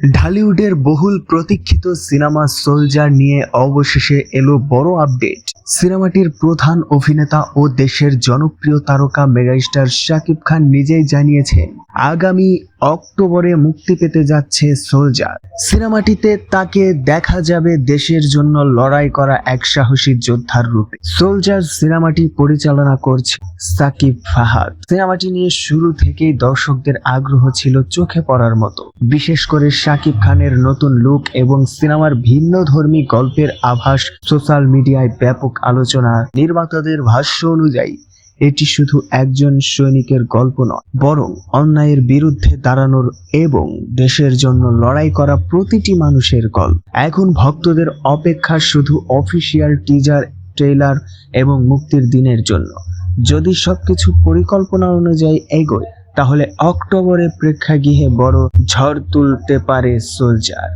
ঢালিউডের বহুল প্রতীক্ষিত cinema soldier নিয়ে অবশেষে এলো বড় আপডেট। সিনেমাটির প্রধান অভিনেতা ও দেশের জনপ্রিয় তারকা মেগাস্টার শাকিব খান নিজেই জানিয়েছেন আগামী অক্টোবরে মুক্তি পেতে যাচ্ছে সোলজার। সিনেমাটিতে তাকে দেখা যাবে দেশের জন্য লড়াই করা এক সাহসী যোদ্ধার রূপে। সোলজার সিনেমাটি পরিচালনা করছে সাকিব ফাহাদ। সিনেমাটি নিয়ে শুরু থেকেই দর্শকদের আগ্রহ ছিল চোখে পড়ার মতো, বিশেষ করে শাকিব খানের নতুন লুক এবং সিনেমার ভিন্নধর্মী গল্পের আভাস সোশ্যাল মিডিয়ায় ব্যাপক আলোচনা। নির্মাতাদের ভাষ্য অনুযায়ী এটি শুধু একজন সৈনিকের গল্প নয়, বরং অন্যায়ের বিরুদ্ধে দাঁড়ানোর এবং দেশের জন্য লড়াই করা প্রতিটি মানুষের গল্প। এখন ভক্তদের অপেক্ষা শুধু অফিসিয়াল টিজার, ট্রেলার এবং মুক্তির দিনের জন্য। যদি সবকিছু পরিকল্পনা অনুযায়ী এগোয়, তাহলে অক্টোবরে প্রেক্ষাগৃহে বড় ঝড় তুলতে পারে সোলজার।